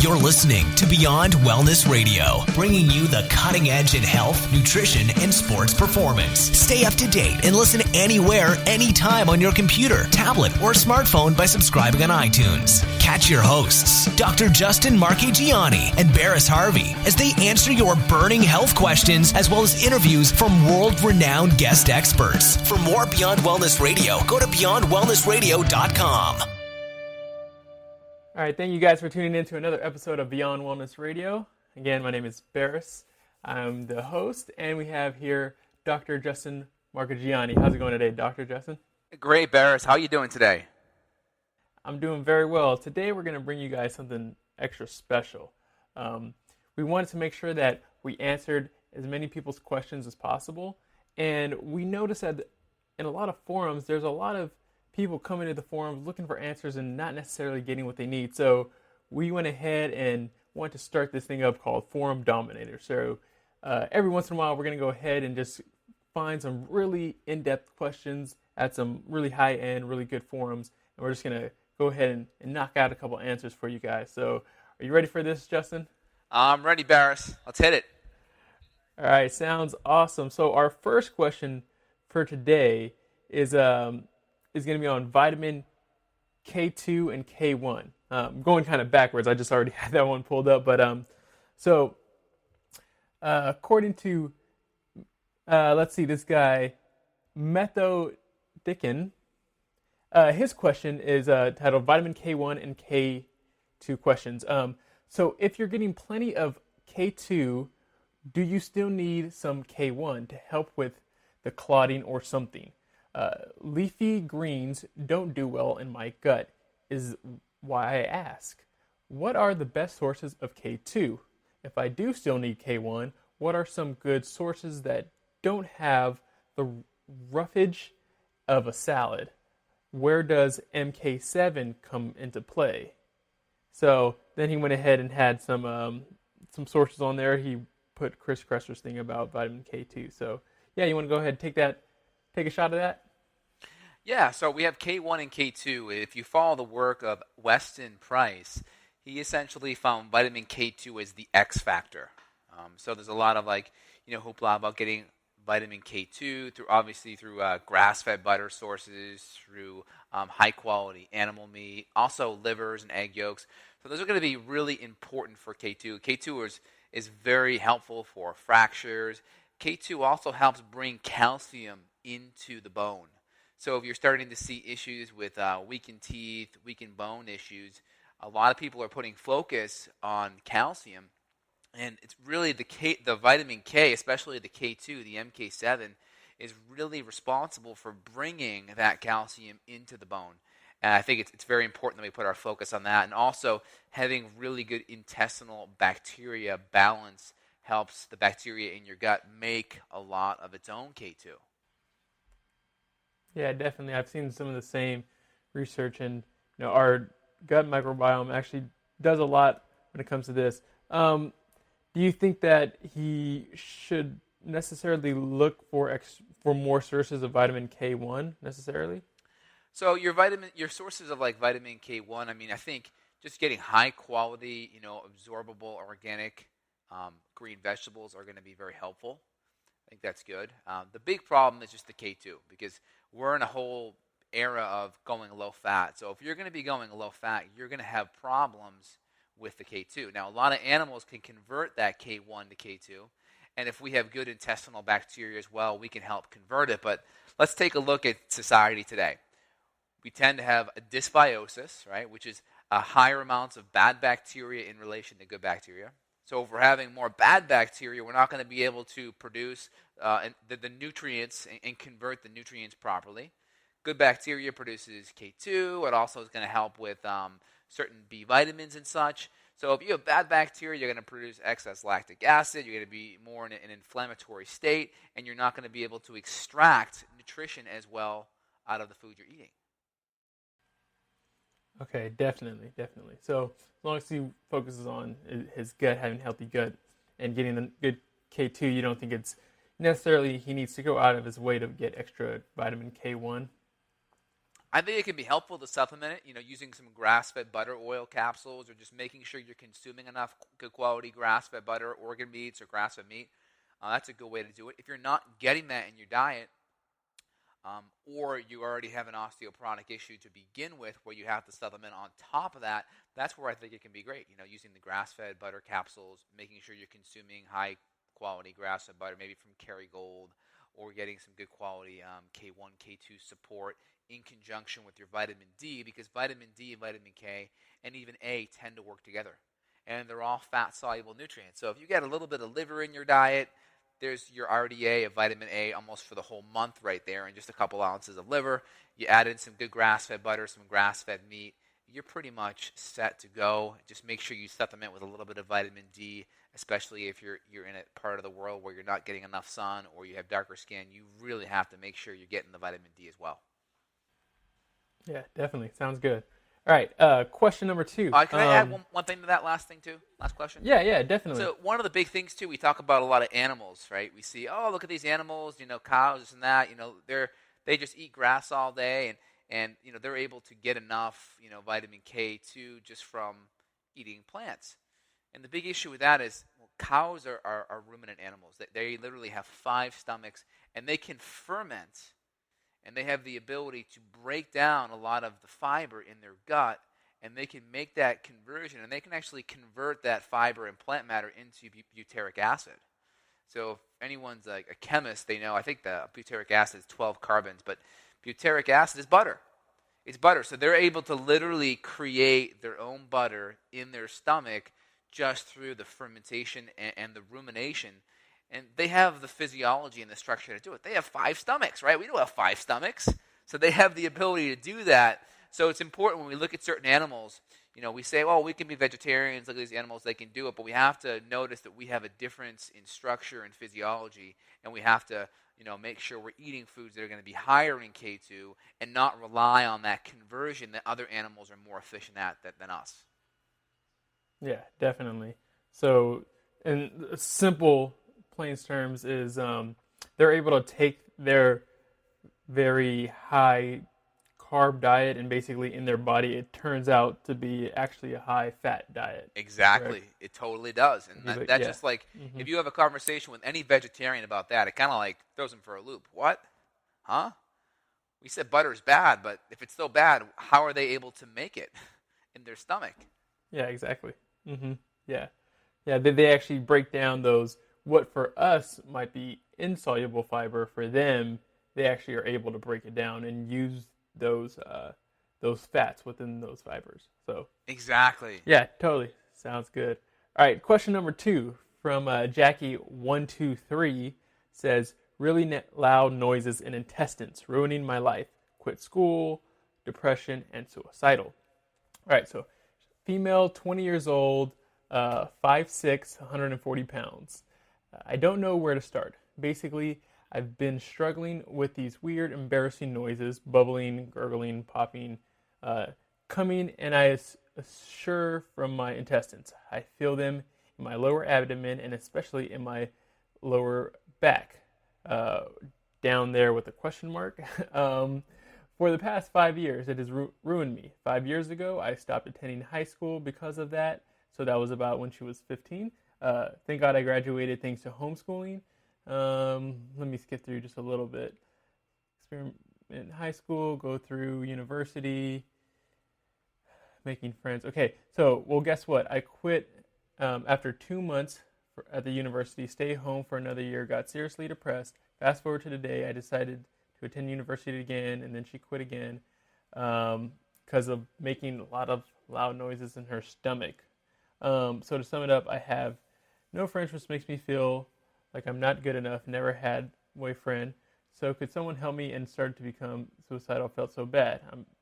You're listening to Beyond Wellness Radio, bringing you the cutting edge in health, nutrition, and sports performance. Stay up to date and listen anywhere, anytime on your computer, tablet, or smartphone by subscribing on iTunes. Catch your hosts, Dr. Justin Marchegiani and Barris Harvey, as they answer your burning health questions as well as interviews from world-renowned guest experts. For more Beyond Wellness Radio, go to beyondwellnessradio.com. All right, thank you guys for tuning in to another episode of Beyond Wellness Radio. Again, my name is Barris. I'm the host, and we have here Dr. Justin Marchegiani. How's it going today, Dr. Justin? Great, Barris. How are you doing today? I'm doing very well. Today, we're going to bring you guys something extra special. We wanted to make sure that we answered as many people's questions as possible, and we noticed that in a lot of forums, there's a lot of people coming to the forums looking for answers and not necessarily getting what they need. So we went ahead and wanted to start this thing up called Forum Dominator. So every once in a while, we're going to go ahead and just find some really in-depth questions at some really high-end, really good forums. And we're just going to go ahead and knock out a couple answers for you guys. So are you ready for this, Justin? I'm ready, Barris. Let's hit it. All right, sounds awesome. So our first question for today is going to be on vitamin K2 and K1. I'm going kind of backwards. I just already had that one pulled up. But according to, let's see, this guy, Methodican, his question is titled Vitamin K1 and K2 questions. So if you're getting plenty of K2, do you still need some K1 to help with the clotting or something? Leafy greens don't do well in my gut, is why I ask. What are the best sources of K2? If I do still need K1, what are some good sources that don't have the roughage of a salad? Where does MK7 come into play? So then he went ahead and had some sources on there. He put Chris Kresser's thing about vitamin K2. So yeah, you want to go ahead and take a shot of that? Yeah, so we have K1 and K2. If you follow the work of Weston Price, he essentially found vitamin K2 as the X factor. So there's a lot of hoopla about getting vitamin K2 through grass-fed butter sources, through high-quality animal meat, also livers and egg yolks. So those are going to be really important for K2. K2 is very helpful for fractures. K2 also helps bring calcium into the bone. So if you're starting to see issues with weakened teeth, weakened bone issues, a lot of people are putting focus on calcium. And it's really the vitamin K, especially the K2, the MK7, is really responsible for bringing that calcium into the bone. And I think it's very important that we put our focus on that. And also having really good intestinal bacteria balance helps the bacteria in your gut make a lot of its own K2. Yeah, definitely. I've seen some of the same research, and our gut microbiome actually does a lot when it comes to this. Do you think that he should necessarily look for more sources of vitamin K1 necessarily? So your sources of vitamin K1, I think just getting high quality, absorbable organic green vegetables are going to be very helpful. I think that's good. The big problem is just the K2, because we're in a whole era of going low fat. So if you're going to be going low fat, you're going to have problems with the K2. Now, a lot of animals can convert that K1 to K2, and if we have good intestinal bacteria as well, we can help convert it. But let's take a look at society today. We tend to have a dysbiosis, right, which is a higher amounts of bad bacteria in relation to good bacteria. So if we're having more bad bacteria, we're not going to be able to produce the nutrients and convert the nutrients properly. Good bacteria produces K2. It also is going to help with certain B vitamins and such. So if you have bad bacteria, you're going to produce excess lactic acid. You're going to be more in an inflammatory state, and you're not going to be able to extract nutrition as well out of the food you're eating. Okay, definitely. So as long as he focuses on his gut, having a healthy gut, and getting a good K2, you don't think it's necessarily he needs to go out of his way to get extra vitamin K1? I think it can be helpful to supplement it, using some grass-fed butter oil capsules or just making sure you're consuming enough good quality grass-fed butter, organ meats, or grass-fed meat. That's a good way to do it. If you're not getting that in your diet, or you already have an osteoporotic issue to begin with where you have to supplement on top of that, that's where I think it can be great. Using the grass-fed butter capsules, making sure you're consuming high-quality grass-fed butter, maybe from Kerrygold, or getting some good quality K1, K2 support in conjunction with your vitamin D, because vitamin D, vitamin K, and even A tend to work together. And they're all fat-soluble nutrients. So if you get a little bit of liver in your diet, there's your RDA of vitamin A almost for the whole month right there, and just a couple ounces of liver. You add in some good grass-fed butter, some grass-fed meat. You're pretty much set to go. Just make sure you supplement with a little bit of vitamin D, especially if you're in a part of the world where you're not getting enough sun or you have darker skin. You really have to make sure you're getting the vitamin D as well. Yeah, definitely. Sounds good. All right, question number 2. Can I add one thing to that last thing, too? Last question? Yeah, definitely. So one of the big things, too, we talk about a lot of animals, right? We see, look at these animals, cows, this and that. They just eat grass all day, and they're able to get enough, vitamin K2 just from eating plants. And the big issue with that is cows are ruminant animals. They literally have 5 stomachs, and they can ferment. And they have the ability to break down a lot of the fiber in their gut, and they can make that conversion, and they can actually convert that fiber and plant matter into butyric acid. So if anyone's like a chemist, they know, I think the butyric acid is 12 carbons, but butyric acid is butter. It's butter. So they're able to literally create their own butter in their stomach just through the fermentation and the rumination. And they have the physiology and the structure to do it. They have 5 stomachs, right? We don't have 5 stomachs. So they have the ability to do that. So it's important when we look at certain animals, we say, well, we can be vegetarians, look at these animals, they can do it. But we have to notice that we have a difference in structure and physiology. And we have to, make sure we're eating foods that are going to be higher in K2 and not rely on that conversion that other animals are more efficient at than us. Yeah, definitely. So in simple plain terms is they're able to take their very high carb diet and basically in their body it turns out to be actually a high fat diet. Exactly. Correct? It totally does. And that's yeah. just like if you have a conversation with any vegetarian about that, it kind of like throws them for a loop. What? Huh? We said butter's bad, but if it's so bad, how are they able to make it in their stomach? Yeah, exactly. Yeah. They actually break down those. What for us might be insoluble fiber, for them, they actually are able to break it down and use those fats within those fibers. So exactly. Yeah, totally. Sounds good. All right, question number 2 from Jackie123 says, really loud noises in intestines, ruining my life. Quit school, depression, and suicidal. All right, so female, 20 years old, 5'6", 140 pounds. I don't know where to start. Basically, I've been struggling with these weird, embarrassing noises, bubbling, gurgling, popping, coming, and I assure from my intestines. I feel them in my lower abdomen and especially in my lower back, down there with a question mark. For the past 5 years, it has ruined me. 5 years ago, I stopped attending high school because of that. So that was about when she was 15. Thank God I graduated thanks to homeschooling. Let me skip through just a little bit. Experiment in high school, go through university, making friends. Okay, so, well, guess what? I quit after 2 months at the university, stayed home for another year, got seriously depressed. Fast forward to today, I decided to attend university again, and then she quit again because of making a lot of loud noises in her stomach. So to sum it up, I have no friends, which makes me feel like I'm not good enough, never had a boyfriend. So could someone help me, and started to become suicidal, felt so bad.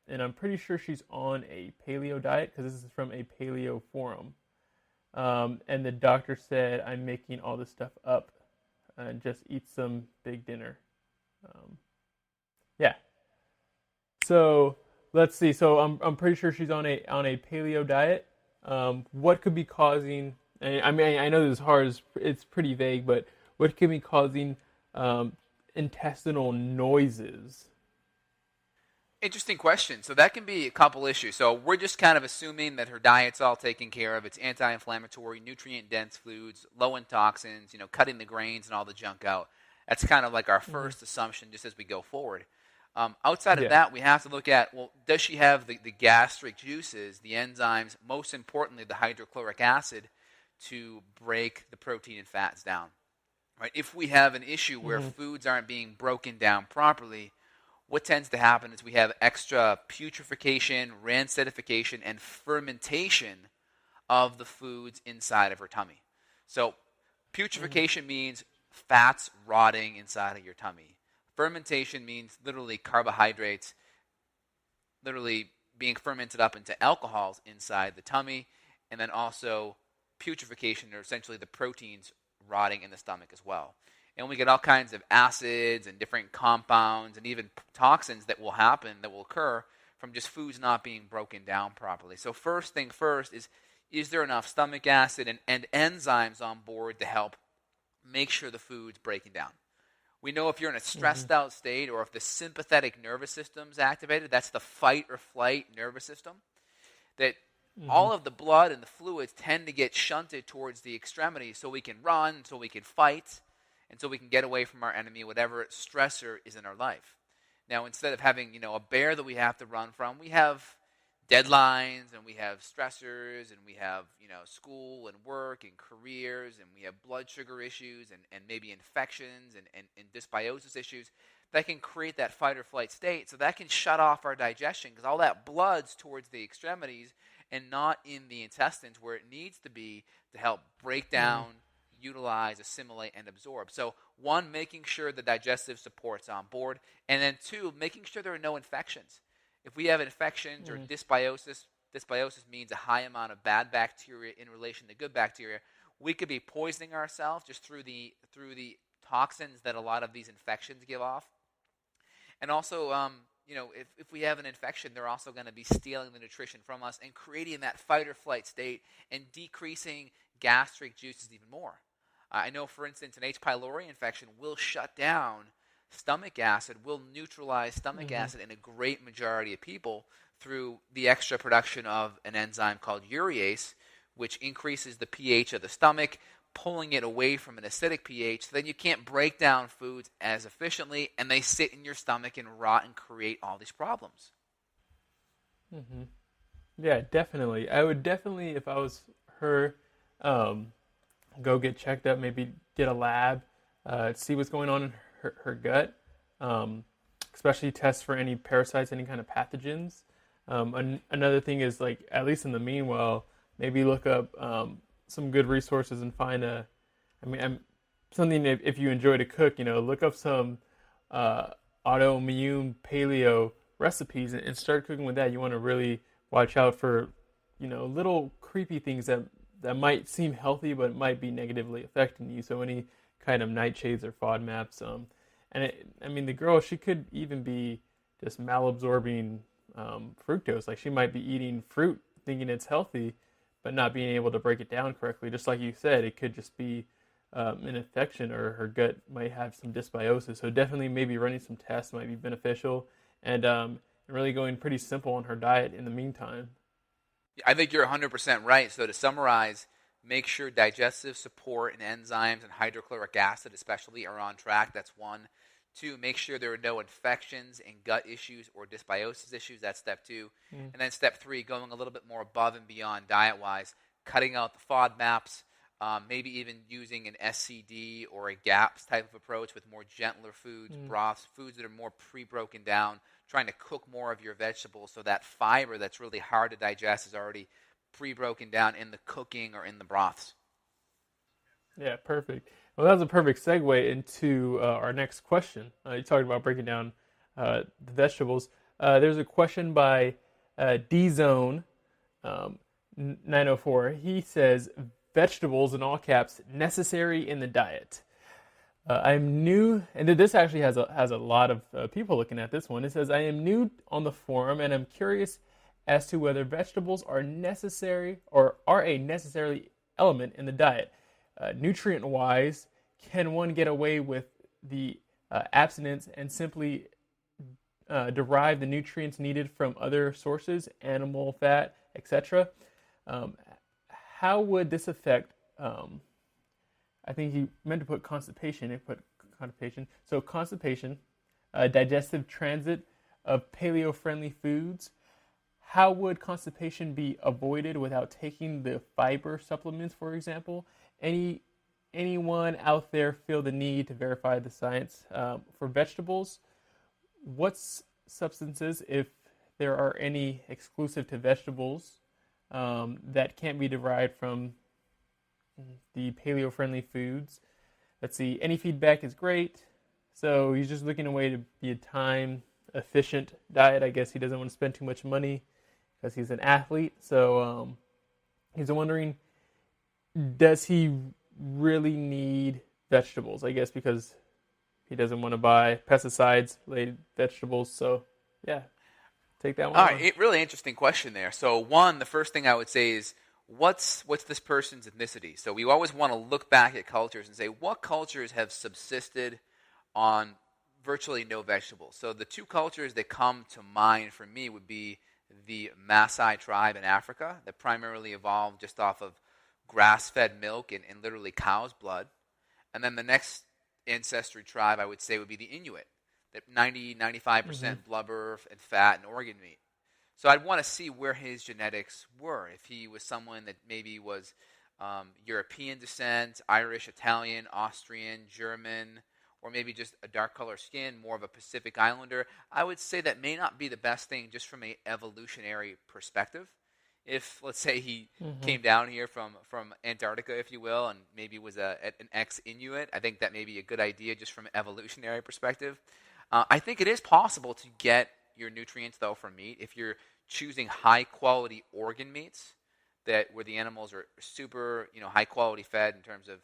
I'm pretty sure she's on a paleo diet because this is from a paleo forum. And the doctor said I'm making all this stuff up and just eat some big dinner. Yeah. So let's see. So I'm pretty sure she's on a paleo diet. What could be causing? I mean, I know this is hard. It's pretty vague, but what could be causing intestinal noises? Interesting question. So that can be a couple issues. So we're just kind of assuming that her diet's all taken care of. It's anti-inflammatory, nutrient-dense foods, low in toxins, cutting the grains and all the junk out. That's kind of like our first assumption just as we go forward. Outside of Yeah. that, we have to look at, well, does she have the gastric juices, the enzymes, most importantly, the hydrochloric acid, to break the protein and fats down? Right? If we have an issue where foods aren't being broken down properly, what tends to happen is we have extra putrefaction, rancidification, and fermentation of the foods inside of her tummy. So putrefaction means fats rotting inside of your tummy. Fermentation means literally carbohydrates literally being fermented up into alcohols inside the tummy, and then also putrefaction, or essentially the proteins rotting in the stomach as well. And we get all kinds of acids and different compounds and even toxins that will occur from just foods not being broken down properly. So first thing first is there enough stomach acid and enzymes on board to help make sure the food's breaking down? We know if you're in a stressed out state, or if the sympathetic nervous system is activated, that's the fight or flight nervous system, that all of the blood and the fluids tend to get shunted towards the extremities so we can run, so we can fight, and so we can get away from our enemy, whatever stressor is in our life. Now, instead of having, a bear that we have to run from, we have deadlines, and we have stressors, and we have, school and work and careers, and we have blood sugar issues and maybe infections and dysbiosis issues that can create that fight or flight state. So that can shut off our digestion, because all that blood's towards the extremities and not in the intestines where it needs to be to help break down, utilize, assimilate, and absorb. So one, making sure the digestive support's on board, and then two, making sure there are no infections. If we have infections or dysbiosis means a high amount of bad bacteria in relation to good bacteria. We could be poisoning ourselves just through the toxins that a lot of these infections give off. And also, if we have an infection, they're also going to be stealing the nutrition from us and creating that fight or flight state and decreasing gastric juices even more. I know, for instance, an H. pylori infection will shut down stomach acid, will neutralize stomach acid in a great majority of people through the extra production of an enzyme called urease, which increases the pH of the stomach, pulling it away from an acidic pH, so then you can't break down foods as efficiently, and they sit in your stomach and rot and create all these problems. Yeah, definitely. I would definitely, if I was her, go get checked up, maybe get a lab, see what's going on in her gut, especially test for any parasites, any kind of pathogens. Another thing is, like, at least in the meanwhile, maybe look up some good resources and find something if you enjoy to cook, look up some autoimmune paleo recipes and start cooking with that. You want to really watch out for, little creepy things that might seem healthy but might be negatively affecting you. So any kind of nightshades or FODMAPs. The girl, she could even be just malabsorbing fructose. Like, she might be eating fruit thinking it's healthy, but not being able to break it down correctly. Just like you said, it could just be an infection, or her gut might have some dysbiosis. So definitely maybe running some tests might be beneficial, and really going pretty simple on her diet in the meantime. I think you're 100% right. So to summarize, make sure digestive support and enzymes and hydrochloric acid especially are on track. That's one. Two, make sure there are no infections and gut issues or dysbiosis issues. That's step two. And then step three, going a little bit more above and beyond diet-wise, cutting out the FODMAPs, maybe even using an SCD or a GAPS type of approach with more gentler foods, broths, foods that are more pre-broken down, trying to cook more of your vegetables so that fiber that's really hard to digest is already pre-broken down in the cooking or in the broths. Yeah, perfect. Well, that was a perfect segue into our next question. You talked about breaking down the vegetables. There's a question by dzone 904. He says, vegetables in all caps necessary in the diet. I'm new, and this actually has a lot of people looking at this one. It says, I am new on the forum, and I'm curious as to whether vegetables are necessary or are a necessary element in the diet. Nutrient-wise, can one get away with the abstinence and simply derive the nutrients needed from other sources, animal fat, etc. How would this affect? I think he meant to put constipation. He put constipation. So constipation, digestive transit of paleo-friendly foods. How would constipation be avoided without taking the fiber supplements, for example? Anyone out there feel the need to verify the science? For vegetables, what's substances, if there are any exclusive to vegetables, that can't be derived from the paleo-friendly foods? Let's see, any feedback is great. So he's just looking a way to be a time-efficient diet. I guess he doesn't want to spend too much money because he's an athlete. So he's wondering, does he really need vegetables? I guess because he doesn't want to buy pesticide-laden vegetables. So, yeah, take that one. All right, really interesting question there. So, one, the first thing I would say is, what's this person's ethnicity? So we always want to look back at cultures and say, what cultures have subsisted on virtually no vegetables? So the two cultures that come to mind for me would be the Maasai tribe in Africa that primarily evolved just off of grass-fed milk and literally cow's blood. And then the next ancestry tribe I would say would be the Inuit, that 95% blubber and fat and organ meat. So I'd want to see where his genetics were. If he was someone that maybe was European descent, Irish, Italian, Austrian, German, or maybe just a dark color skin, more of a Pacific Islander, I would say that may not be the best thing just from an evolutionary perspective. If, let's say, he came down here from Antarctica, if you will, and maybe was an ex-Inuit, I think that may be a good idea just from an evolutionary perspective. I think it is possible to get your nutrients, though, from meat if you're choosing high-quality organ meats where the animals are super, high-quality fed in terms of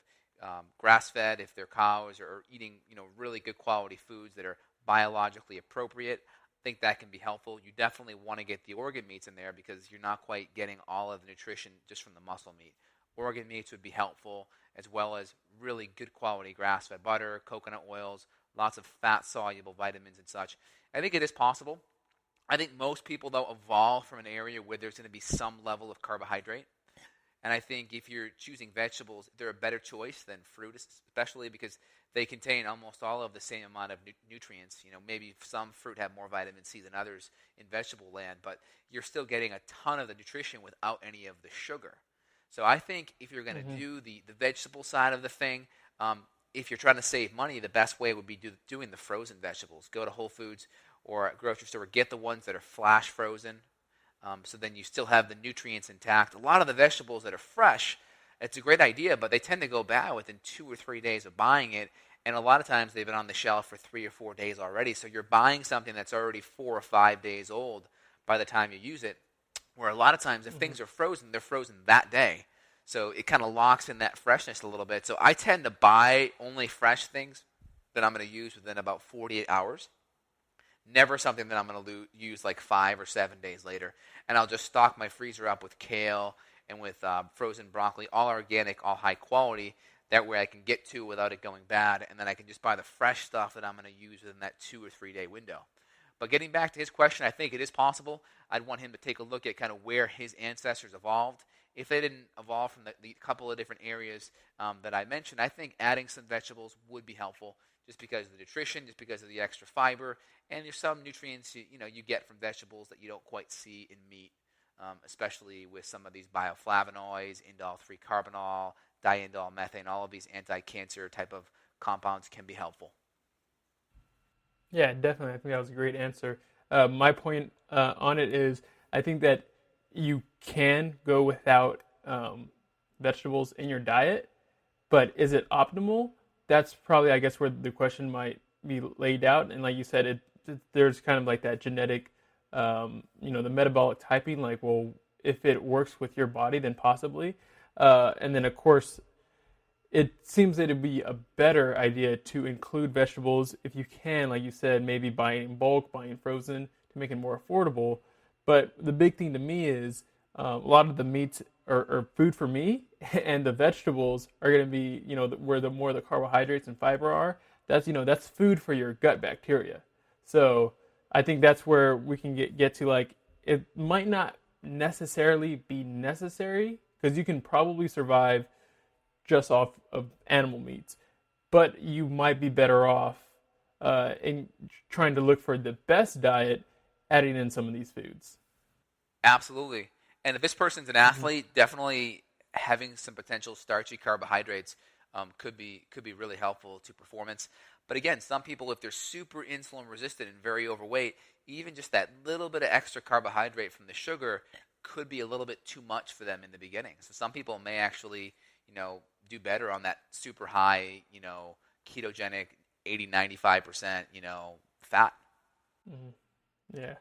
grass-fed if they're cows, or eating, really good quality foods that are biologically appropriate. I think that can be helpful. You definitely want to get the organ meats in there because you're not quite getting all of the nutrition just from the muscle meat. Organ meats would be helpful, as well as really good quality grass-fed butter, coconut oils, lots of fat-soluble vitamins and such. I think it is possible. I think most people, though, evolve from an area where there's going to be some level of carbohydrate. And I think if you're choosing vegetables, they're a better choice than fruit, especially because they contain almost all of the same amount of nutrients. Maybe some fruit have more vitamin C than others in vegetable land, but you're still getting a ton of the nutrition without any of the sugar. So I think if you're going to do the vegetable side of the thing, if you're trying to save money, the best way would be doing the frozen vegetables. Go to Whole Foods or a grocery store, get the ones that are flash frozen, so then you still have the nutrients intact. A lot of the vegetables that are fresh, it's a great idea, but they tend to go bad within 2 or 3 days of buying it, and a lot of times they've been on the shelf for 3 or 4 days already, so you're buying something that's already 4 or 5 days old by the time you use it, where a lot of times if things are frozen, they're frozen that day. So it kind of locks in that freshness a little bit. So I tend to buy only fresh things that I'm going to use within about 48 hours. Never something that I'm going to use like 5 or 7 days later. And I'll just stock my freezer up with kale and with frozen broccoli, all organic, all high quality. That way I can get to without it going bad. And then I can just buy the fresh stuff that I'm going to use within that 2 or 3 day window. But getting back to his question, I think it is possible. I'd want him to take a look at kind of where his ancestors evolved. If they didn't evolve from the couple of different areas that I mentioned, I think adding some vegetables would be helpful just because of the nutrition, just because of the extra fiber, and there's some nutrients you get from vegetables that you don't quite see in meat, especially with some of these bioflavonoids, indole-3 carbinol, diindole methane, all of these anti-cancer type of compounds can be helpful. Yeah, definitely. I think that was a great answer. My point on it is I think that you can go without vegetables in your diet, but is it optimal? That's probably, I guess, where the question might be laid out. And like you said, there's kind of like that genetic, the metabolic typing, like, well, if it works with your body, then possibly. And then, of course, it seems that it'd be a better idea to include vegetables if you can, like you said, maybe buying in bulk, buying frozen to make it more affordable. But the big thing to me is a lot of the meats are food for me, and the vegetables are going to be, where the more the carbohydrates and fiber are. That's food for your gut bacteria. So I think that's where we can get to, like, it might not necessarily be necessary because you can probably survive just off of animal meats, but you might be better off in trying to look for the best diet, adding in some of these foods. Absolutely. And if this person's an athlete, definitely having some potential starchy carbohydrates could be really helpful to performance. But again, some people, if they're super insulin resistant and very overweight, even just that little bit of extra carbohydrate from the sugar could be a little bit too much for them in the beginning. So some people may actually, do better on that super high, ketogenic 80-95%, fat. Mm-hmm. Yeah,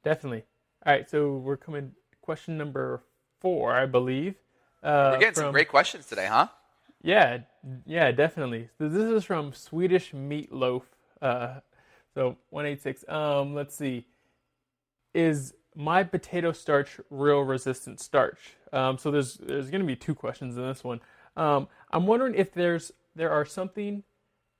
definitely. All right, so we're coming question number 4, I believe. We're getting some great questions today, huh? Yeah, definitely. So this is from Swedish Meatloaf. So 186. Let's see. Is my potato starch real resistant starch? So there's going to be 2 questions in this one. I'm wondering if there are something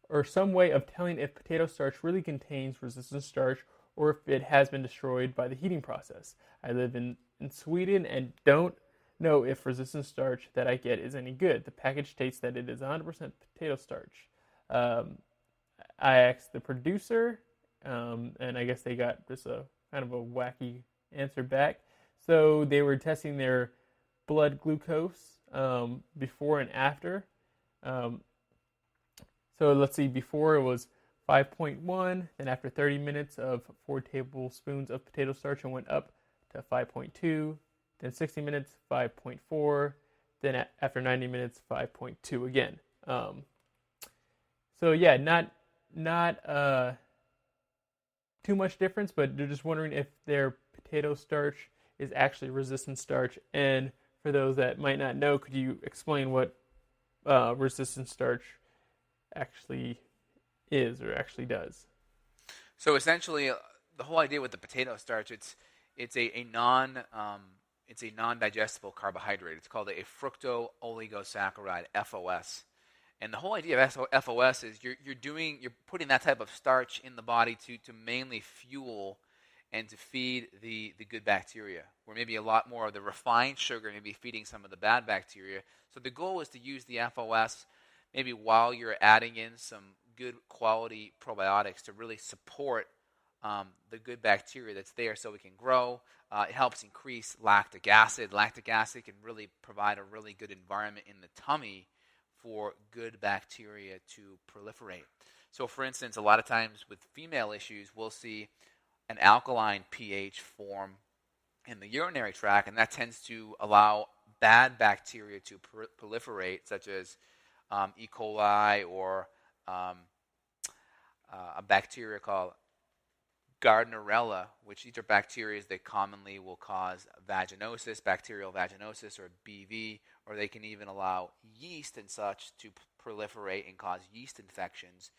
or some way of telling if potato starch really contains resistant starch or if it has been destroyed by the heating process. I live in Sweden and don't know if resistant starch that I get is any good. The package states that it is 100% potato starch. I asked the producer, and I guess they got just a kind of a wacky answer back. So they were testing their blood glucose before and after. So let's see, before it was 5.1, then after 30 minutes of 4 tablespoons of potato starch, it went up to 5.2, then 60 minutes, 5.4, then after 90 minutes, 5.2 again. So yeah, not too much difference, but they're just wondering if their potato starch is actually resistant starch. And for those that might not know, could you explain what resistant starch actually is or actually does? So essentially, the whole idea with the potato starch, it's a non-digestible carbohydrate. It's called a fructooligosaccharides, FOS. And the whole idea of FOS is you're putting that type of starch in the body to mainly fuel and to feed the good bacteria, where maybe a lot more of the refined sugar may be feeding some of the bad bacteria. So the goal is to use the FOS maybe while you're adding in some good quality probiotics to really support the good bacteria that's there so it can grow. It helps increase lactic acid. Lactic acid can really provide a really good environment in the tummy for good bacteria to proliferate. So for instance, a lot of times with female issues, we'll see an alkaline pH form in the urinary tract, and that tends to allow bad bacteria to proliferate, such as E. coli or a bacteria called Gardnerella, which these are bacteria that commonly will cause vaginosis, bacterial vaginosis, or BV, or they can even allow yeast and such to proliferate and cause yeast infections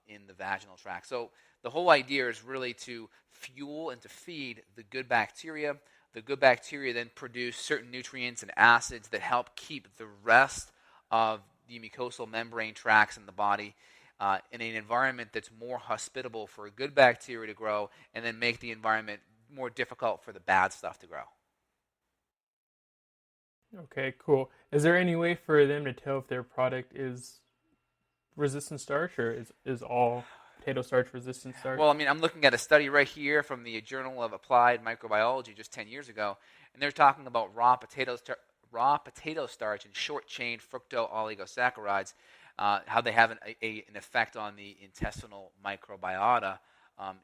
in the vaginal tract. So the whole idea is really to fuel and to feed the good bacteria. The good bacteria then produce certain nutrients and acids that help keep the rest of the mucosal membrane tracts in the body in an environment that's more hospitable for a good bacteria to grow, and then make the environment more difficult for the bad stuff to grow. Okay, cool. Is there any way for them to tell if their product is resistant starch, or is all potato starch resistant starch? Well, I mean, I'm looking at a study right here from the Journal of Applied Microbiology just 10 years ago, and they're talking about raw potato starch and short-chain fructooligosaccharides, how they have an effect on the intestinal microbiota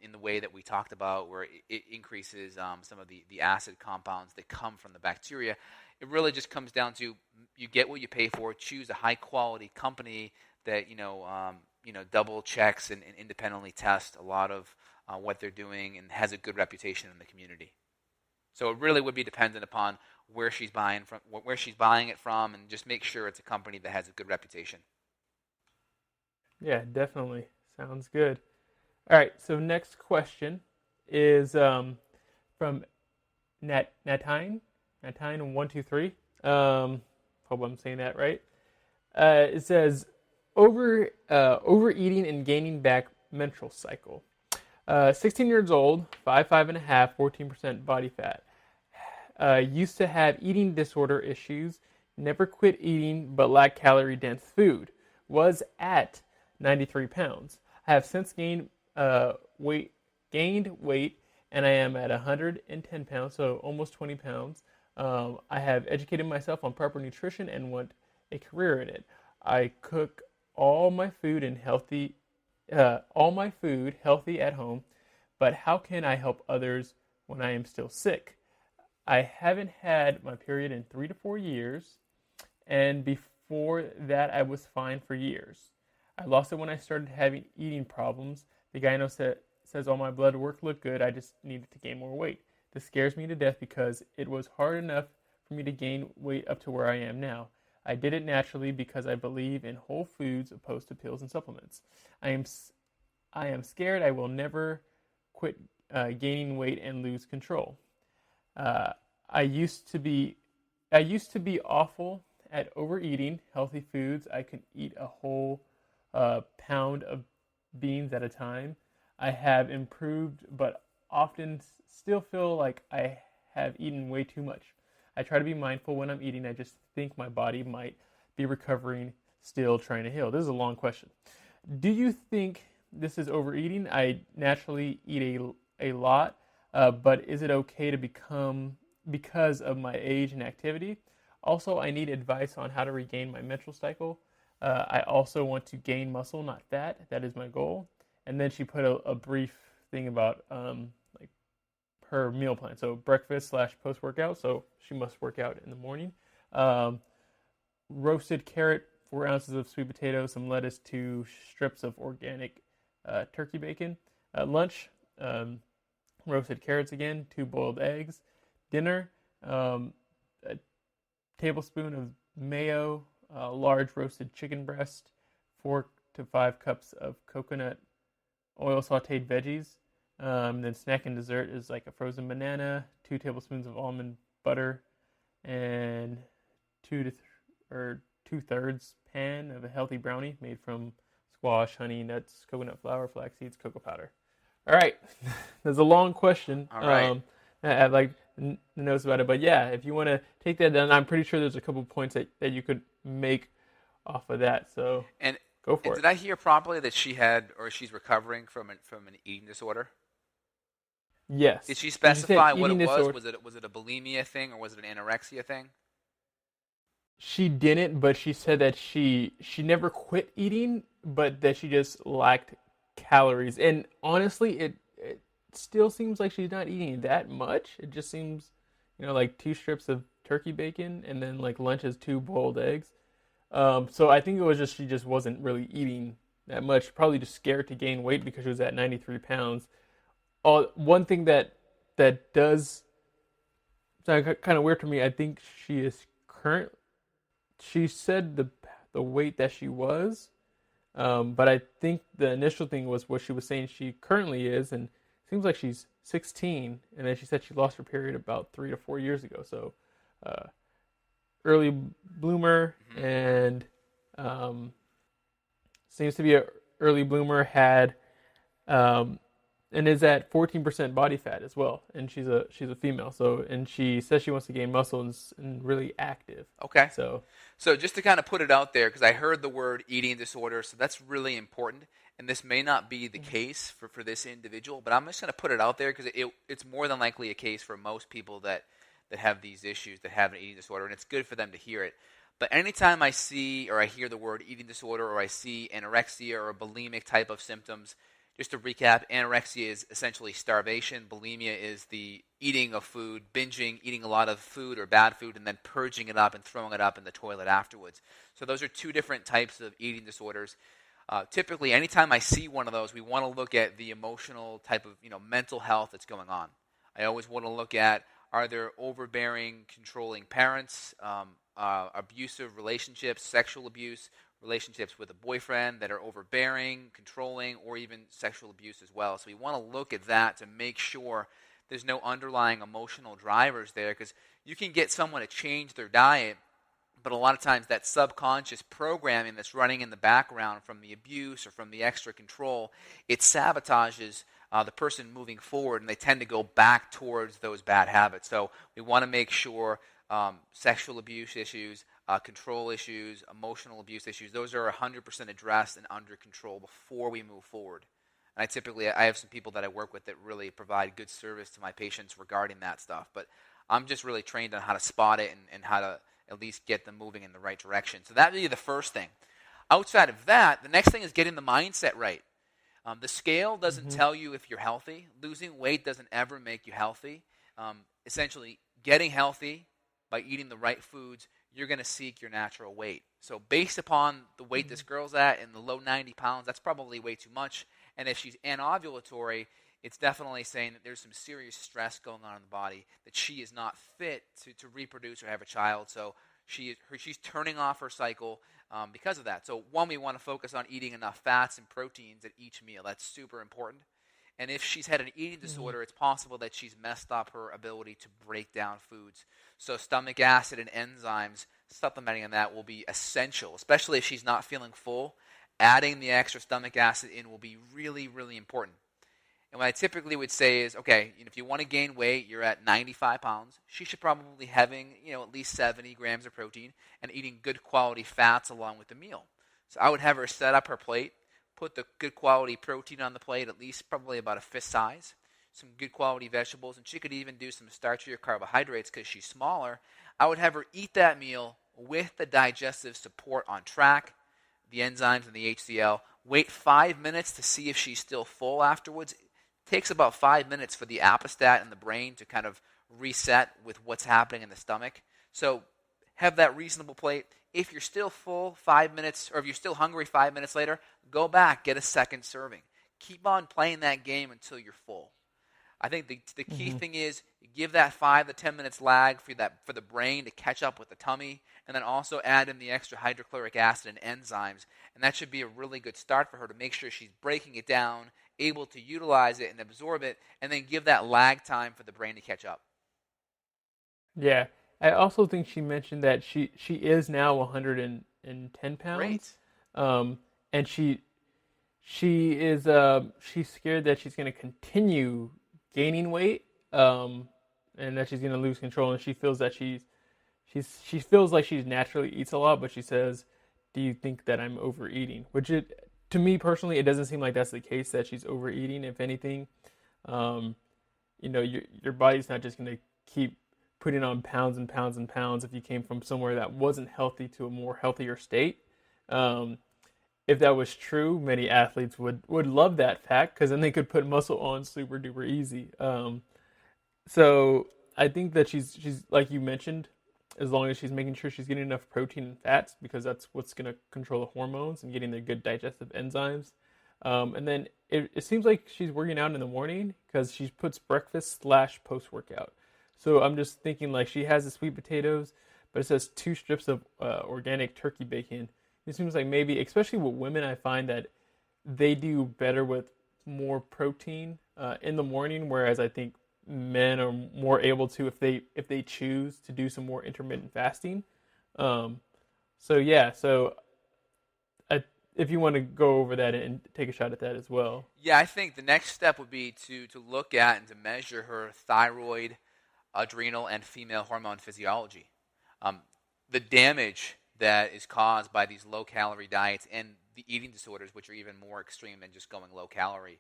in the way that we talked about, where it increases some of the acid compounds that come from the bacteria. It really just comes down to you get what you pay for. Choose a high-quality company that double checks and independently tests a lot of what they're doing and has a good reputation in the community. So it really would be dependent upon where she's buying it from, and just make sure it's a company that has a good reputation. Yeah, definitely. Sounds good. All right, so next question is from Natine123. Hope I'm saying that right. It says, overeating and gaining back menstrual cycle. 16 years old, 5'5.5", 14% body fat. Used to have eating disorder issues, never quit eating but lacked calorie-dense food. Was at 93 pounds. I have since gained weight, and I am at 110 pounds, so almost 20 pounds. I have educated myself on proper nutrition and want a career in it. I cook all my food healthy at home, but how can I help others when I am still sick? I haven't had my period in 3 to 4 years, and before that I was fine for years. I lost it when I started having eating problems. The gyno says all my blood work looked good, I just needed to gain more weight. This scares me to death because it was hard enough for me to gain weight up to where I am now. I did it naturally because I believe in whole foods opposed to pills and supplements. I am scared I will never quit gaining weight and lose control. I used to be awful at overeating healthy foods. I could eat a whole pound of beans at a time. I have improved, but often still feel like I have eaten way too much. I try to be mindful when I'm eating. I just think my body might be recovering, still trying to heal. This is a long question. Do you think this is overeating? I naturally eat a lot, but is it okay to become because of my age and activity? Also, I need advice on how to regain my menstrual cycle. I also want to gain muscle, not fat. That is my goal. And then she put a brief thing about like her meal plan. So breakfast / post-workout. So she must work out in the morning. Roasted carrot, 4 ounces of sweet potato, some lettuce, 2 strips of organic turkey bacon. Lunch, roasted carrots again, 2 boiled eggs. Dinner, a tablespoon of mayo, large roasted chicken breast, 4 to 5 cups of coconut oil sauteed veggies. Then snack and dessert is like a frozen banana, 2 tablespoons of almond butter, and 2/3 pan of a healthy brownie made from squash, honey, nuts, coconut flour, flax seeds, cocoa powder. All right, there's a long question. All right. I have like notes about it, but yeah, if you want to take that down, I'm pretty sure there's a couple points that you could make off of that. So go for it. Did I hear properly that she's recovering from an eating disorder? Yes. Did she specify what it was? Disorder. Was it a bulimia thing or was it an anorexia thing? She didn't, but she said that she never quit eating, but that she just lacked calories. And honestly, it still seems like she's not eating that much. It just seems, like 2 strips of turkey bacon and then like lunch is 2 boiled eggs. So I think it was just she just wasn't really eating that much. Probably just scared to gain weight because she was at 93 pounds. One thing that does sound kind of weird to me, I think she is she said the weight that she was, but I think the initial thing was what she was saying she currently is, and it seems like she's 16, and then she said she lost her period about 3 to 4 years ago, so early bloomer, and seems to be an early bloomer, had and is at 14% body fat as well, and she's a female. So, and she says she wants to gain muscle and really active. Okay. So just to kind of put it out there, because I heard the word eating disorder, so that's really important. And this may not be the case for this individual, but I'm just going to put it out there because it's more than likely a case for most people that have these issues, that have an eating disorder, and it's good for them to hear it. But anytime I see or I hear the word eating disorder or I see anorexia or bulimic type of symptoms, just to recap, anorexia is essentially starvation. Bulimia is the eating of food, binging, eating a lot of food or bad food, and then purging it up and throwing it up in the toilet afterwards. So those are 2 different types of eating disorders. Typically, anytime I see one of those, we want to look at the emotional type of mental health that's going on. I always want to look at, are there overbearing, controlling parents, abusive relationships, sexual abuse, relationships with a boyfriend that are overbearing, controlling, or even sexual abuse as well. So we want to look at that to make sure there's no underlying emotional drivers there, because you can get someone to change their diet But a lot of times that subconscious programming that's running in the background from the abuse or from the extra control, it sabotages the person moving forward, and they tend to go back towards those bad habits. So we want to make sure sexual abuse issues, control issues, emotional abuse issues, those are 100% addressed and under control before we move forward. And I have some people that I work with that really provide good service to my patients regarding that stuff. But I'm just really trained on how to spot it and how to at least get them moving in the right direction. So that would be the first thing. Outside of that, the next thing is getting the mindset right. The scale doesn't tell you if you're healthy. Losing weight doesn't ever make you healthy. Essentially, getting healthy by eating the right foods, you're going to seek your natural weight. So based upon the weight this girl's at in the low 90 pounds, that's probably way too much. And if she's anovulatory, it's definitely saying that there's some serious stress going on in the body, that she is not fit to reproduce or have a child. So she's turning off her cycle because of that. So one, we want to focus on eating enough fats and proteins at each meal. That's super important. And if she's had an eating disorder, it's possible that she's messed up her ability to break down foods. So stomach acid and enzymes, supplementing on that will be essential, especially if she's not feeling full. Adding the extra stomach acid in will be really, really important. And what I typically would say is, okay, if you want to gain weight, you're at 95 pounds. She should probably be having, at least 70 grams of protein and eating good quality fats along with the meal. So I would have her set up her plate, put the good quality protein on the plate, at least probably about a fist size, some good quality vegetables, and she could even do some starchier carbohydrates because she's smaller. I would have her eat that meal with the digestive support on track, the enzymes and the HCl. Wait 5 minutes to see if she's still full afterwards. It takes about 5 minutes for the apostat in the brain to kind of reset with what's happening in the stomach. So have that reasonable plate. If you're still full 5 minutes, or if you're still hungry 5 minutes later, go back, get a second serving. Keep on playing that game until you're full. I think the key thing is you give that 5 to 10 minutes lag for the brain to catch up with the tummy, and then also add in the extra hydrochloric acid and enzymes, and that should be a really good start for her to make sure she's breaking it down, able to utilize it and absorb it, and then give that lag time for the brain to catch up. Yeah. I also think she mentioned that she is now 110 pounds. Great. And she's scared that she's going to continue gaining weight, and that she's going to lose control. And she feels that she feels like she naturally eats a lot, but she says, "Do you think that I'm overeating?" Which to me personally, it doesn't seem like that's the case, that she's overeating. If anything, your body's not just going to keep putting on pounds and pounds and pounds if you came from somewhere that wasn't healthy to a more healthier state. If that was true, many athletes would love that fact, because then they could put muscle on super duper easy. So I think that she's like you mentioned, as long as she's making sure she's getting enough protein and fats, because that's what's going to control the hormones and getting the good digestive enzymes. And then it seems like she's working out in the morning, because she puts breakfast / post-workout. So I'm just thinking, like, she has the sweet potatoes, but it says 2 strips of organic turkey bacon. It seems like maybe, especially with women, I find that they do better with more protein in the morning, whereas I think men are more able to if they choose to do some more intermittent fasting. If you want to go over that and take a shot at that as well. Yeah, I think the next step would be to look at and to measure her thyroid, adrenal, and female hormone physiology. The damage that is caused by these low-calorie diets and the eating disorders, which are even more extreme than just going low-calorie,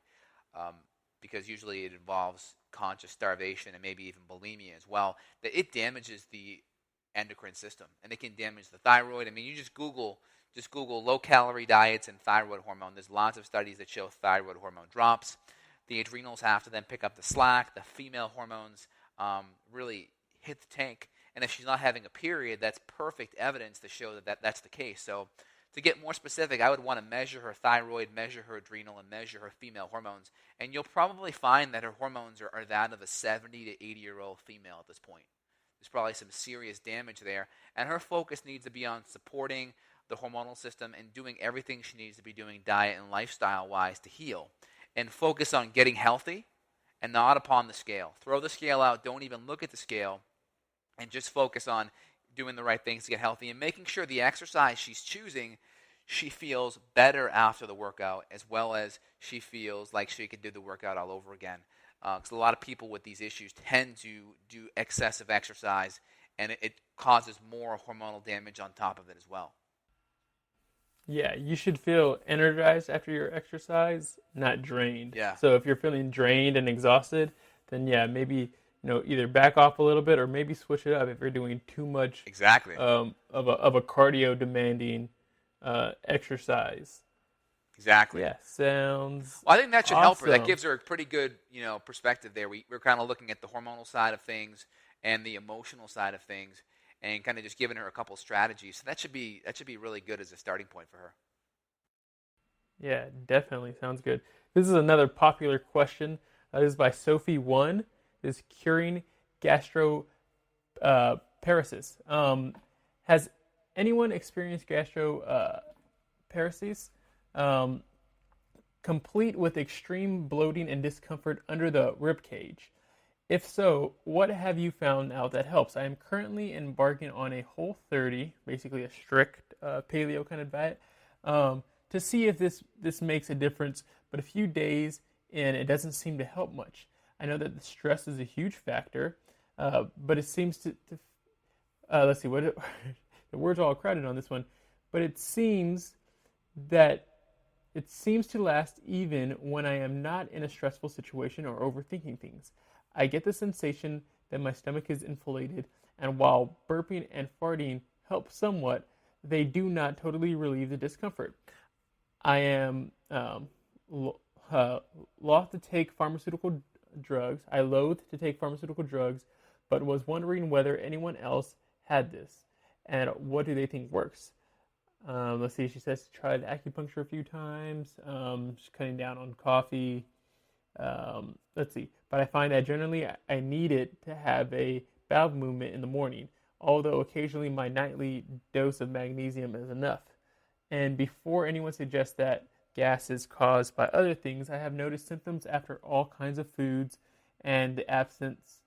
because usually it involves conscious starvation and maybe even bulimia as well, that it damages the endocrine system, and it can damage the thyroid. I mean, you just Google low-calorie diets and thyroid hormone. There's lots of studies that show thyroid hormone drops. The adrenals have to then pick up the slack. The female hormones really hit the tank. And if she's not having a period, that's perfect evidence to show that that's the case. So to get more specific, I would want to measure her thyroid, measure her adrenal, and measure her female hormones. And you'll probably find that her hormones are that of a 70 to 80-year-old female at this point. There's probably some serious damage there. And her focus needs to be on supporting the hormonal system and doing everything she needs to be doing diet and lifestyle-wise to heal. And focus on getting healthy and not upon the scale. Throw the scale out. Don't even look at the scale. And just focus on doing the right things to get healthy, and making sure the exercise she's choosing, she feels better after the workout, as well as she feels like she could do the workout all over again. Because a lot of people with these issues tend to do excessive exercise, and it causes more hormonal damage on top of it as well. Yeah, you should feel energized after your exercise, not drained. Yeah. So if you're feeling drained and exhausted, then yeah, maybe either back off a little bit or maybe switch it up if you're doing too much Exactly. of a cardio demanding exercise. Exactly. Yeah, sounds. Well, I think that should help her. That awesome. gives her a pretty good, perspective there. We're kind of looking at the hormonal side of things and the emotional side of things, and kind of just giving her a couple strategies. So that should be really good as a starting point for her. Yeah, definitely sounds good. This is another popular question. This is by Sophie One. Is curing gastroparesis. Has anyone experienced gastroparesis? Complete with extreme bloating and discomfort under the rib cage. If so, what have you found out that helps? I am currently embarking on a Whole30, basically a strict paleo kind of diet, to see if this makes a difference. But a few days in, it doesn't seem to help much. I know that the stress is a huge factor, but it seems to let's see, what the words are all crowded on this one, but it seems to last even when I am not in a stressful situation or overthinking things. I get the sensation that my stomach is inflated, and while burping and farting help somewhat, they do not totally relieve the discomfort. I am loath to take pharmaceutical drugs. I loathe to take pharmaceutical drugs, but was wondering whether anyone else had this, and what do they think works. Let's see, she says she tried acupuncture a few times, she's cutting down on coffee. Let's see, but I find that generally I need it to have a bowel movement in the morning, although occasionally my nightly dose of magnesium is enough. And before anyone suggests that gas is caused by other things, I have noticed symptoms after all kinds of foods and the absence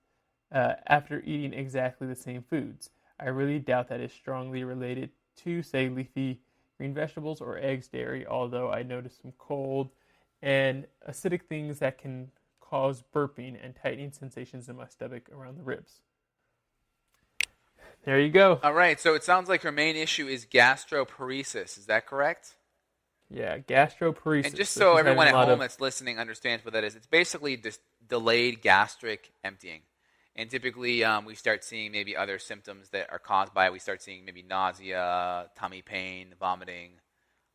after eating exactly the same foods. I really doubt that is strongly related to, say, leafy green vegetables or eggs, dairy, although I notice some cold and acidic things that can cause burping and tightening sensations in my stomach around the ribs. There you go. All right, so it sounds like her main issue is gastroparesis. Is that correct? Yeah, gastroparesis. And just so everyone at home that's listening understands what that is, it's basically just delayed gastric emptying. And typically we start seeing maybe other symptoms that are caused by it. We start seeing maybe nausea, tummy pain, vomiting,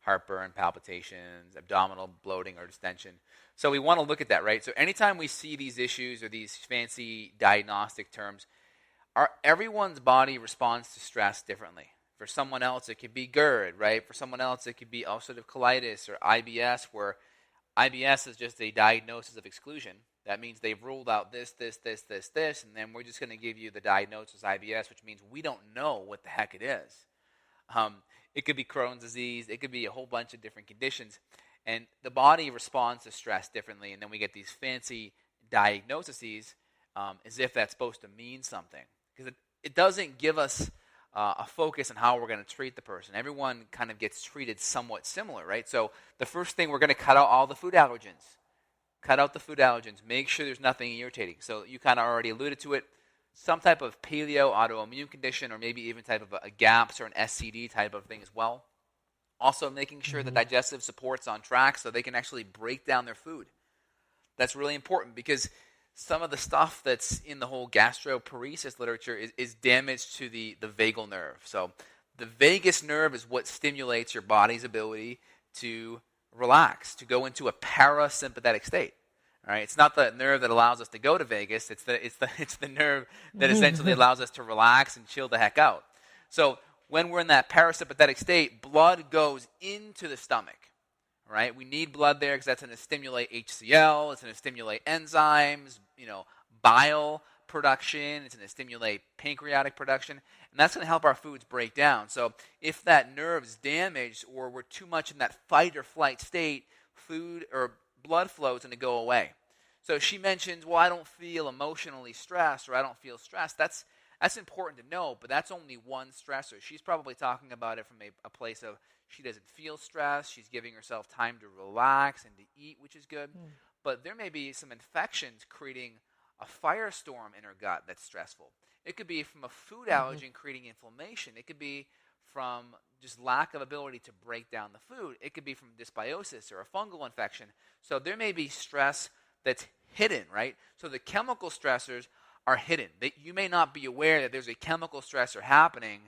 heartburn, palpitations, abdominal bloating or distension. So we want to look at that, right? So anytime we see these issues or these fancy diagnostic terms, everyone's body responds to stress differently. For someone else, it could be GERD, right? For someone else, it could be ulcerative colitis or IBS, where IBS is just a diagnosis of exclusion. That means they've ruled out this, and then we're just going to give you the diagnosis IBS, which means we don't know what the heck it is. It could be Crohn's disease. It could be a whole bunch of different conditions. And the body responds to stress differently, and then we get these fancy diagnoses as if that's supposed to mean something. Because it doesn't give us a focus on how we're going to treat the person. Everyone kind of gets treated somewhat similar, right? So the first thing, we're going to cut out all the food allergens. Cut out the food allergens. Make sure there's nothing irritating. So you kind of already alluded to it. Some type of paleo autoimmune condition, or maybe even type of a GAPS or an SCD type of thing as well. Also making sure the digestive support's on track so they can actually break down their food. That's really important, because some of the stuff that's in the whole gastroparesis literature is damage to the vagal nerve. So the vagus nerve is what stimulates your body's ability to relax, to go into a parasympathetic state. All right, it's not the nerve that allows us to go to Vegas. It's the nerve that essentially allows us to relax and chill the heck out. So when we're in that parasympathetic state, blood goes into the stomach. All right, we need blood there because that's going to stimulate HCl. It's going to stimulate enzymes, bile production. It's going to stimulate pancreatic production, and that's going to help our foods break down. So if that nerve's damaged, or we're too much in that fight or flight state, food or blood flow is going to go away. So she mentions, well, I don't feel emotionally stressed, or I don't feel stressed. That's That's important to know, but that's only one stressor. She's probably talking about it from a place of she doesn't feel stressed. She's giving herself time to relax and to eat, which is good. But there may be some infections creating a firestorm in her gut that's stressful. It could be from a food allergen creating inflammation. It could be from just lack of ability to break down the food. It could be from dysbiosis or a fungal infection. So there may be stress that's hidden, right? So the chemical stressors are hidden. You may not be aware that there's a chemical stressor happening,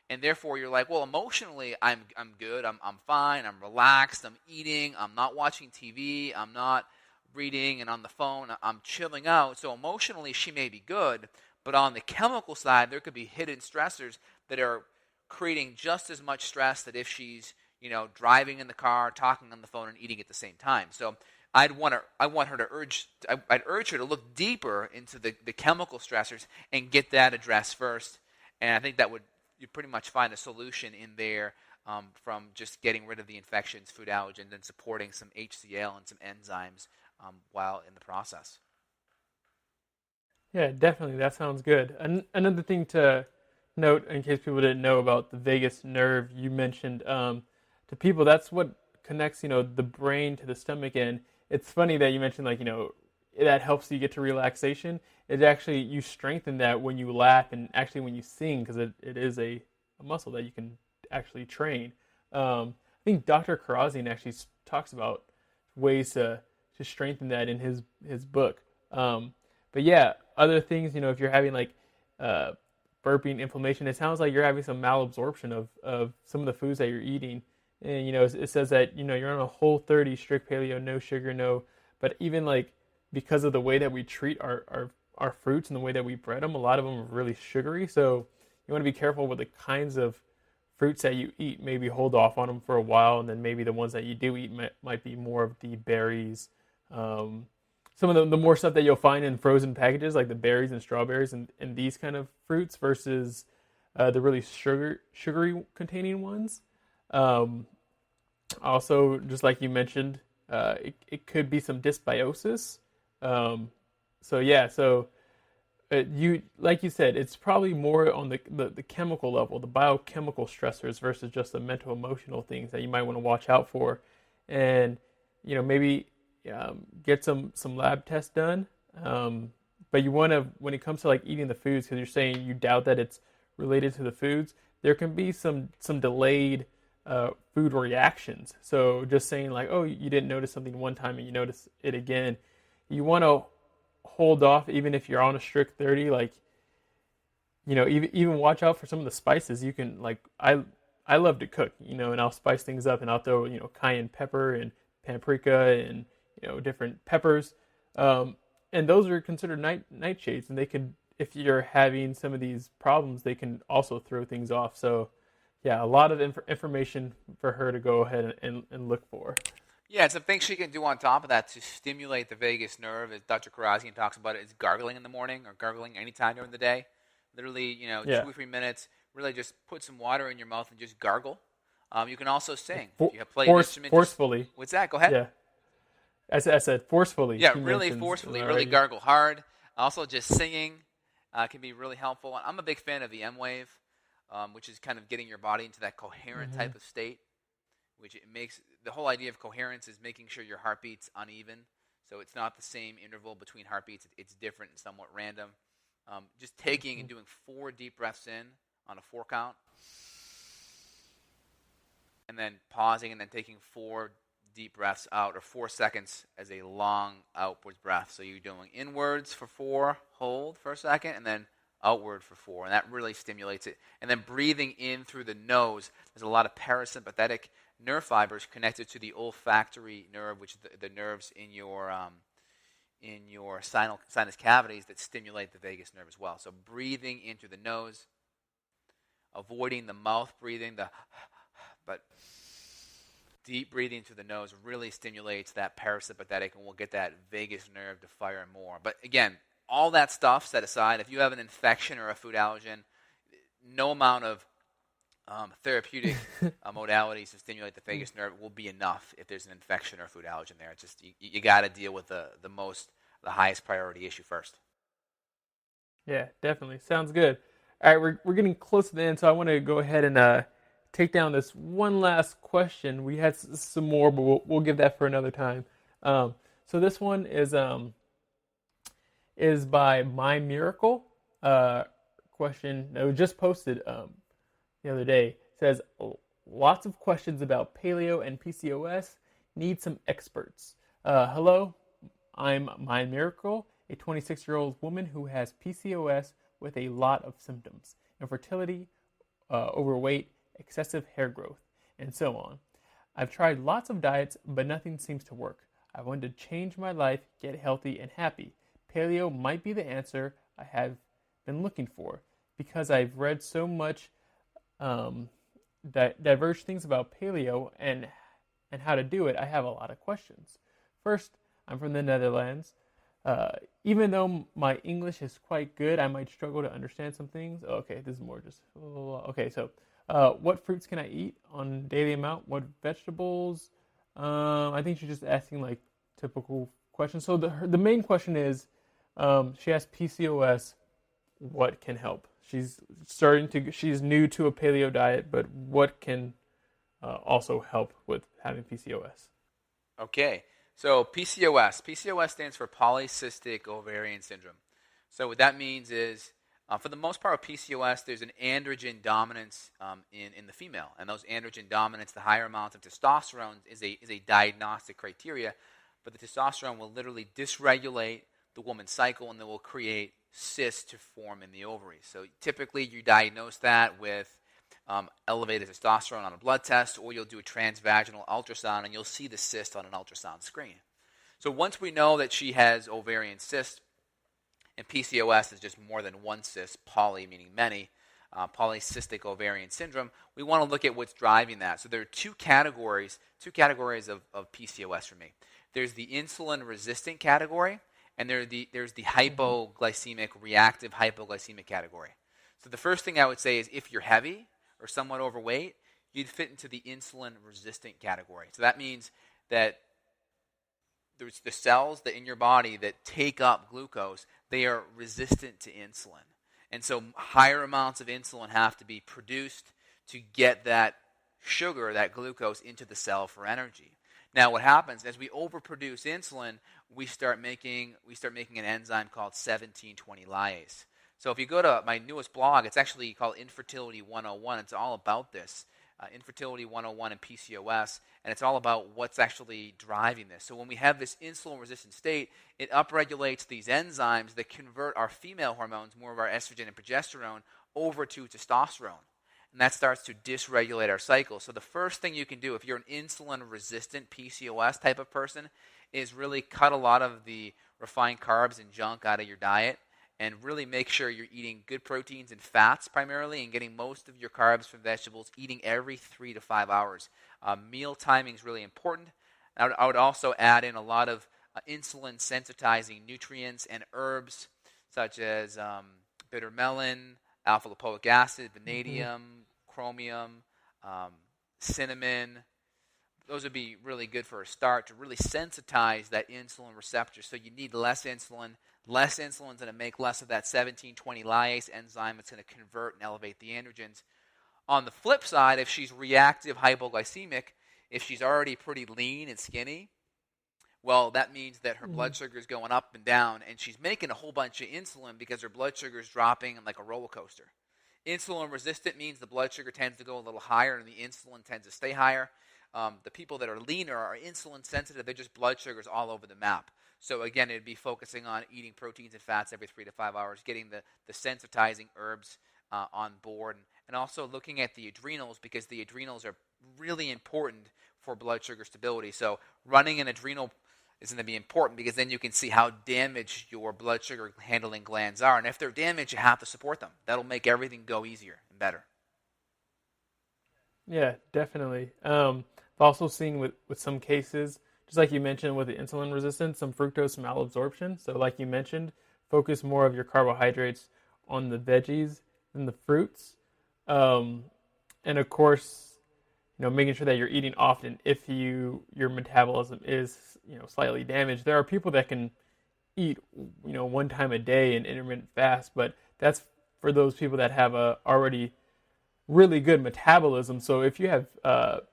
and therefore you're like, well, emotionally I'm good, I'm fine, I'm relaxed, I'm eating, I'm not watching TV, I'm not reading and on the phone, I'm chilling out. So emotionally she may be good, but on the chemical side there could be hidden stressors that are creating just as much stress that if she's, driving in the car, talking on the phone, and eating at the same time. So I'd urge her to look deeper into the chemical stressors and get that addressed first. And I think you pretty much find a solution in there from just getting rid of the infections, food allergens, and supporting some HCl and some enzymes while in the process. Yeah, definitely. That sounds good. Another thing to note, in case people didn't know about the vagus nerve, you mentioned to people, that's what connects, the brain to the stomach. And it's funny that you mentioned, that helps you get to relaxation. It actually, you strengthen that when you laugh and actually when you sing, because it is a muscle that you can actually train. I think Dr. Karazian actually talks about ways to strengthen that in his book. But yeah, other things, if you're having burping, inflammation, it sounds like you're having some malabsorption of some of the foods that you're eating. And, it says that, you're on a Whole30 strict paleo, no sugar, no, but even because of the way that we treat our fruits and the way that we bread them, a lot of them are really sugary. So you want to be careful with the kinds of fruits that you eat. Maybe hold off on them for a while, and then maybe the ones that you do eat might be more of the berries. Some of the more stuff that you'll find in frozen packages, like the berries and strawberries and these kind of fruits versus the really sugary containing ones. Also, just like you mentioned, it could be some dysbiosis. Like you said, it's probably more on the chemical level, the biochemical stressors versus just the mental emotional things that you might want to watch out for. And, maybe get some lab tests done. But you want to, when it comes to eating the foods, because you're saying you doubt that it's related to the foods, there can be some delayed food reactions. So just saying oh, you didn't notice something one time and you notice it again, you want to hold off even if you're on a strict 30. Even watch out for some of the spices. You can I love to cook, and I'll spice things up and I'll throw cayenne pepper and paprika and different peppers, and those are considered nightshades, and they could, if you're having some of these problems, they can also throw things off. So yeah, a lot of information for her to go ahead and look for. Yeah, some things she can do on top of that to stimulate the vagus nerve, as Dr. Karazian talks about it, is gargling in the morning or gargling anytime during the day. Literally, 2 or 3 minutes, really just put some water in your mouth and just gargle. You can also sing. If you play an instrument. Forcefully. What's that? Go ahead. Yeah. I said forcefully. Yeah, really forcefully. Really gargle hard. Also, just singing can be really helpful. I'm a big fan of the M-Wave, which is kind of getting your body into that coherent type of state, which it makes the whole idea of coherence is making sure your heartbeat's uneven. So it's not the same interval between heartbeats. It's different and somewhat random. Just taking and doing 4 deep breaths in on a 4 count, and then pausing and then taking 4 deep breaths out, or 4 seconds as a long outwards breath. So you're doing inwards for 4, hold for a second, and then outward for 4, and that really stimulates it. And then breathing in through the nose. There's a lot of parasympathetic nerve fibers connected to the olfactory nerve, which is the nerves in your sinus cavities that stimulate the vagus nerve as well. So breathing in through the nose, avoiding the mouth breathing, but deep breathing through the nose really stimulates that parasympathetic, and we'll get that vagus nerve to fire more. But again, all that stuff set aside, if you have an infection or a food allergen, no amount of therapeutic modalities to stimulate the vagus nerve will be enough if there's an infection or food allergen there. It's just you got to deal with the highest priority issue first. Yeah, definitely. Sounds good. All right, we're getting close to the end, so I want to go ahead and take down this one last question. We had some more, but we'll give that for another time. So this one is by My Miracle. Question that was just posted the other day. It says, lots of questions about paleo and PCOS. Need some experts. Hello, I'm My Miracle, a 26-year-old woman who has PCOS with a lot of symptoms: infertility, overweight, excessive hair growth, and so on. I've tried lots of diets, but nothing seems to work. I want to change my life, get healthy and happy. Paleo might be the answer I have been looking for. Because I've read so much diverse things about paleo and how to do it, I have a lot of questions. First, I'm from the Netherlands. Even though my English is quite good, I might struggle to understand some things. Okay, this is more just... Okay, so what fruits can I eat on daily amount? What vegetables? I think she's just asking like typical questions. So the main question is, she has PCOS. What can help? She's new to a paleo diet, but what can also help with having PCOS? Okay, so PCOS stands for polycystic ovarian syndrome. So what that means is, for the most part of PCOS, there's an androgen dominance in the female, and those androgen dominance, the higher amount of testosterone, is a diagnostic criteria, but the testosterone will literally dysregulate the woman's cycle, and then will create cysts to form in the ovaries. So typically you diagnose that with elevated testosterone on a blood test, or you'll do a transvaginal ultrasound and you'll see the cyst on an ultrasound screen. So once we know that she has ovarian cyst, and PCOS is just more than one cyst, poly meaning many, polycystic ovarian syndrome, we want to look at what's driving that. So there are two categories of PCOS for me. There's the insulin resistant category, and there's the hypoglycemic, reactive hypoglycemic category. So the first thing I would say is, if you're heavy or somewhat overweight, you'd fit into the insulin-resistant category. So that means that there's the cells that in your body that take up glucose, they are resistant to insulin. And so higher amounts of insulin have to be produced to get that sugar, that glucose, into the cell for energy. Now, what happens as we overproduce insulin, we start making an enzyme called 1720 lyase. So if you go to my newest blog, it's actually called Infertility 101. It's all about this, Infertility 101 and PCOS, and it's all about what's actually driving this. So when we have this insulin-resistant state, it upregulates these enzymes that convert our female hormones, more of our estrogen and progesterone, over to testosterone. And that starts to dysregulate our cycle. So the first thing you can do if you're an insulin-resistant PCOS type of person is really cut a lot of the refined carbs and junk out of your diet, and really make sure you're eating good proteins and fats primarily, and getting most of your carbs from vegetables, eating every 3 to 5 hours. Meal timing is really important. I would also add in a lot of insulin sensitizing nutrients and herbs such as bitter melon, alpha lipoic acid, vanadium, chromium, cinnamon. Those would be really good for a start to really sensitize that insulin receptor. So you need less insulin. Less insulin is going to make less of that 1720 lyase enzyme. It's going to convert and elevate the androgens. On the flip side, if she's reactive hypoglycemic, if she's already pretty lean and skinny, well, that means that her blood sugar is going up and down, and she's making a whole bunch of insulin because her blood sugar is dropping like a roller coaster. Insulin resistant means the blood sugar tends to go a little higher and the insulin tends to stay higher. The people that are leaner are insulin sensitive. They're just blood sugars all over the map. So again, it'd be focusing on eating proteins and fats every 3 to 5 hours, getting the sensitizing herbs on board, and also looking at the adrenals, because the adrenals are really important for blood sugar stability. So running an adrenal is going to be important, because then you can see how damaged your blood sugar handling glands are. And if they're damaged, you have to support them. That'll make everything go easier and better. Yeah, definitely. I've also seen with some cases, just like you mentioned with the insulin resistance, some fructose malabsorption. So like you mentioned, focus more of your carbohydrates on the veggies than the fruits. And of course, making sure that you're eating often if your metabolism is, slightly damaged. There are people that can eat, one time a day in intermittent fast, but that's for those people that have a already really good metabolism. So if you have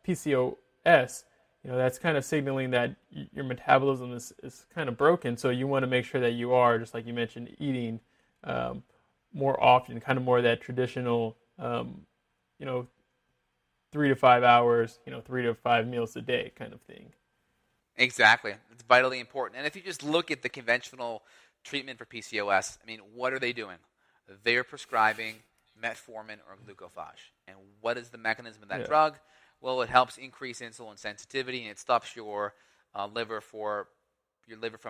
PCOS, that's kind of signaling that your metabolism is kind of broken. So you want to make sure that you are, just like you mentioned, eating more often, kind of more of that traditional, 3 to 5 hours, 3 to 5 meals a day kind of thing. Exactly. It's vitally important. And if you just look at the conventional treatment for PCOS, I mean, what are they doing? They're prescribing metformin or glucophage. And what is the mechanism of that drug? Well, it helps increase insulin sensitivity, and it stops your liver from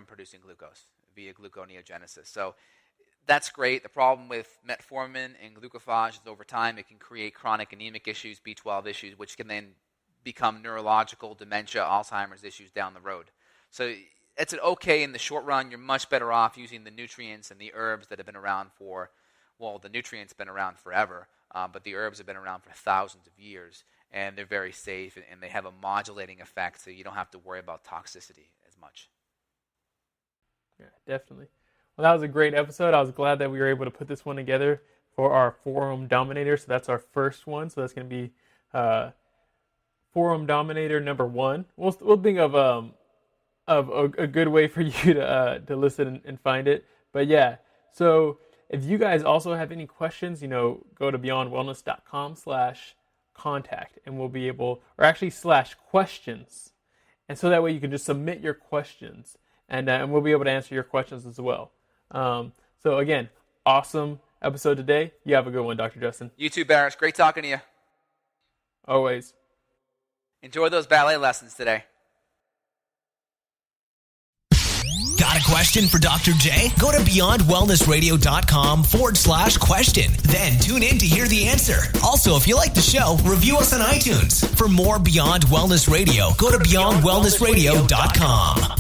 producing glucose via gluconeogenesis. So that's great. The problem with metformin and glucophage is over time it can create chronic anemic issues, B12 issues, which can then become neurological, dementia, Alzheimer's issues down the road. So it's okay in the short run. You're much better off using the nutrients and the herbs that have been around the nutrients have been around forever, but the herbs have been around for thousands of years, and they're very safe, and they have a modulating effect, so you don't have to worry about toxicity as much. Yeah, definitely. Well, that was a great episode. I was glad that we were able to put this one together for our Forum Dominator. So that's our first one. So that's going to be Forum Dominator number 1. We'll think of a good way for you to listen and find it. But yeah, so if you guys also have any questions, go to beyondwellness.com/contact, and we'll be able, or actually /questions. And so that way you can just submit your questions, and we'll be able to answer your questions as well. So again, awesome episode today. You have a good one, Dr. Justin. You too, Barris. Great talking to you. Always. Enjoy those ballet lessons today. Got a question for Dr. J? Go to beyondwellnessradio.com/question. Then tune in to hear the answer. Also, if you like the show, review us on iTunes. For more Beyond Wellness Radio, go to beyondwellnessradio.com.